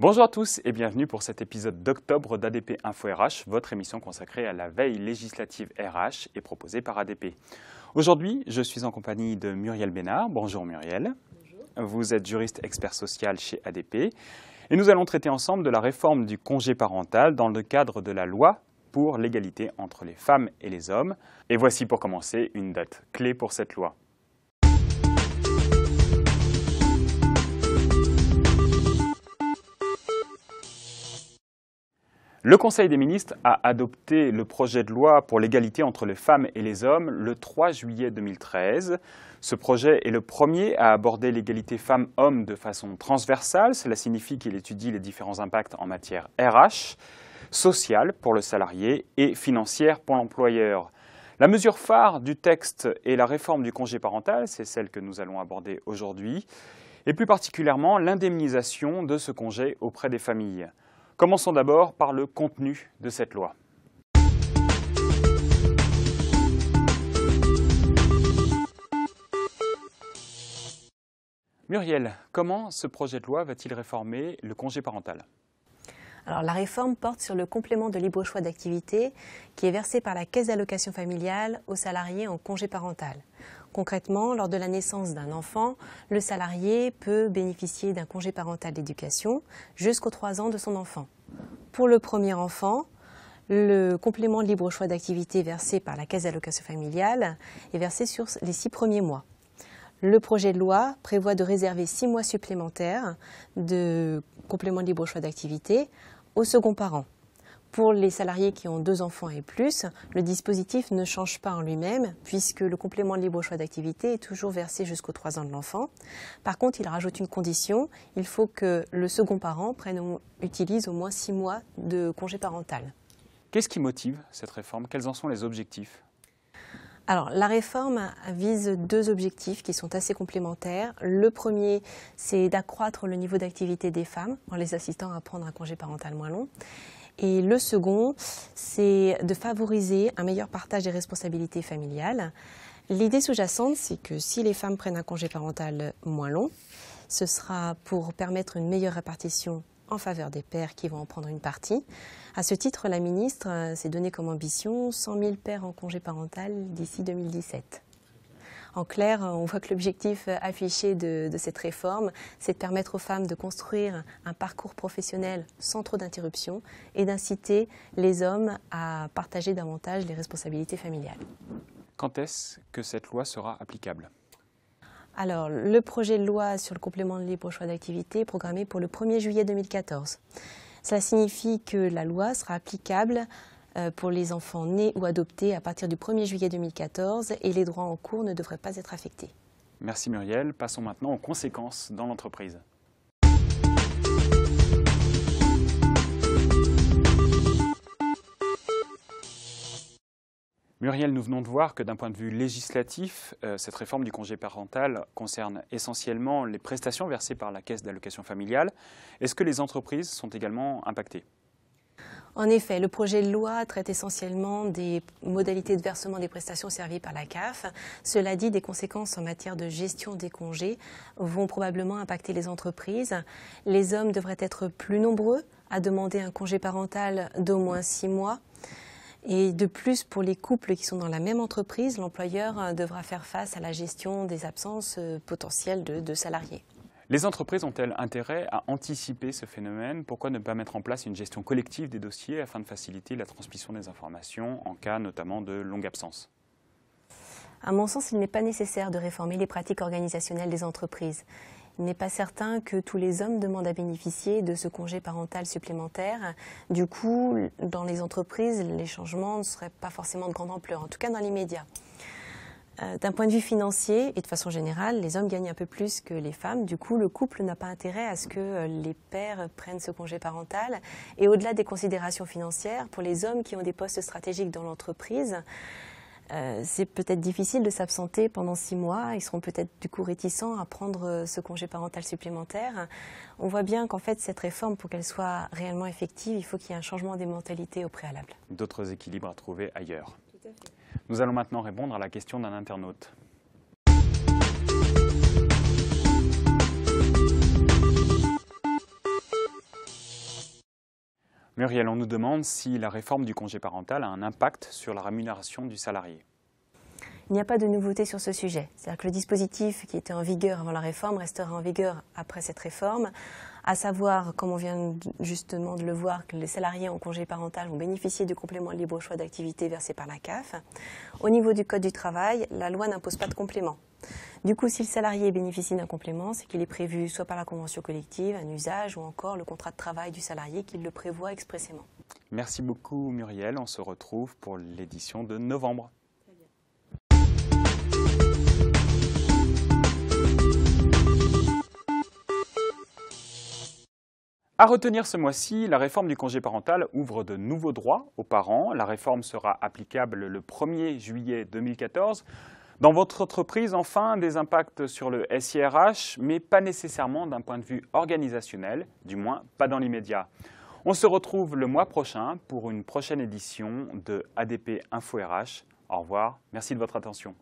Bonjour à tous et bienvenue pour cet épisode d'octobre d'ADP Info RH, votre émission consacrée à la veille législative RH et proposée par ADP. Aujourd'hui, je suis en compagnie de Muriel Bénard. Bonjour Muriel. Bonjour. Vous êtes juriste expert social chez ADP et nous allons traiter ensemble de la réforme du congé parental dans le cadre de la loi pour l'égalité entre les femmes et les hommes. Et voici pour commencer une date clé pour cette loi. Le Conseil des ministres a adopté le projet de loi pour l'égalité entre les femmes et les hommes le 3 juillet 2013. Ce projet est le premier à aborder l'égalité femmes-hommes de façon transversale. Cela signifie qu'il étudie les différents impacts en matière RH, sociale pour le salarié et financière pour l'employeur. La mesure phare du texte est la réforme du congé parental, c'est celle que nous allons aborder aujourd'hui, et plus particulièrement l'indemnisation de ce congé auprès des familles. Commençons d'abord par le contenu de cette loi. Muriel, comment ce projet de loi va-t-il réformer le congé parental ? Alors, la réforme porte sur le complément de libre choix d'activité qui est versé par la Caisse d'allocation familiale aux salariés en congé parental. Concrètement, lors de la naissance d'un enfant, le salarié peut bénéficier d'un congé parental d'éducation jusqu'aux 3 ans de son enfant. Pour le premier enfant, le complément de libre choix d'activité versé par la Caisse d'allocation familiale est versé sur les 6 premiers mois. Le projet de loi prévoit de réserver 6 mois supplémentaires de complément de libre choix d'activité au second parent. Pour les salariés qui ont 2 enfants et plus, le dispositif ne change pas en lui-même puisque le complément de libre choix d'activité est toujours versé jusqu'aux 3 ans de l'enfant. Par contre, il rajoute une condition, il faut que le second parent utilise au moins 6 mois de congé parental. Qu'est-ce qui motive cette réforme? Quels en sont les objectifs? Alors, la réforme vise 2 objectifs qui sont assez complémentaires. Le premier, c'est d'accroître le niveau d'activité des femmes en les incitant à prendre un congé parental moins long. Et le second, c'est de favoriser un meilleur partage des responsabilités familiales. L'idée sous-jacente, c'est que si les femmes prennent un congé parental moins long, ce sera pour permettre une meilleure répartition en faveur des pères qui vont en prendre une partie. À ce titre, la ministre s'est donné comme ambition 100 000 pères en congé parental d'ici 2017. En clair, on voit que l'objectif affiché de cette réforme, c'est de permettre aux femmes de construire un parcours professionnel sans trop d'interruptions et d'inciter les hommes à partager davantage les responsabilités familiales. Quand est-ce que cette loi sera applicable ? Alors, le projet de loi sur le complément de libre choix d'activité est programmé pour le 1er juillet 2014. Cela signifie que la loi sera applicable pour les enfants nés ou adoptés à partir du 1er juillet 2014 et les droits en cours ne devraient pas être affectés. Merci Muriel. Passons maintenant aux conséquences dans l'entreprise. Muriel, nous venons de voir que d'un point de vue législatif, cette réforme du congé parental concerne essentiellement les prestations versées par la Caisse d'allocation familiale. Est-ce que les entreprises sont également impactées ? En effet, le projet de loi traite essentiellement des modalités de versement des prestations servies par la CAF. Cela dit, des conséquences en matière de gestion des congés vont probablement impacter les entreprises. Les hommes devraient être plus nombreux à demander un congé parental d'au moins 6 mois. Et de plus, pour les couples qui sont dans la même entreprise, l'employeur devra faire face à la gestion des absences potentielles de salariés. Les entreprises ont-elles intérêt à anticiper ce phénomène? Pourquoi ne pas mettre en place une gestion collective des dossiers afin de faciliter la transmission des informations en cas notamment de longue absence? À mon sens, il n'est pas nécessaire de réformer les pratiques organisationnelles des entreprises. Il n'est pas certain que tous les hommes demandent à bénéficier de ce congé parental supplémentaire. Du coup, dans les entreprises, les changements ne seraient pas forcément de grande ampleur, en tout cas dans l'immédiat. D'un point de vue financier et de façon générale, les hommes gagnent un peu plus que les femmes. Du coup, le couple n'a pas intérêt à ce que les pères prennent ce congé parental. Et au-delà des considérations financières, pour les hommes qui ont des postes stratégiques dans l'entreprise, c'est peut-être difficile de s'absenter pendant 6 mois. Ils seront peut-être du coup réticents à prendre ce congé parental supplémentaire. On voit bien qu'en fait, cette réforme, pour qu'elle soit réellement effective, il faut qu'il y ait un changement des mentalités au préalable. D'autres équilibres à trouver ailleurs. Tout à fait. Nous allons maintenant répondre à la question d'un internaute. Muriel, on nous demande si la réforme du congé parental a un impact sur la rémunération du salarié. Il n'y a pas de nouveauté sur ce sujet. C'est-à-dire que le dispositif qui était en vigueur avant la réforme restera en vigueur après cette réforme, à savoir, comme on vient justement de le voir, que les salariés en congé parental vont bénéficier du complément de libre choix d'activité versé par la CAF. Au niveau du Code du travail, la loi n'impose pas de complément. Du coup, si le salarié bénéficie d'un complément, c'est qu'il est prévu soit par la convention collective, un usage, ou encore le contrat de travail du salarié qui le prévoit expressément. Merci beaucoup Muriel, on se retrouve pour l'édition de novembre. À retenir ce mois-ci, la réforme du congé parental ouvre de nouveaux droits aux parents. La réforme sera applicable le 1er juillet 2014. Dans votre entreprise, enfin, des impacts sur le SIRH, mais pas nécessairement d'un point de vue organisationnel, du moins pas dans l'immédiat. On se retrouve le mois prochain pour une prochaine édition de ADP Info RH. Au revoir, merci de votre attention.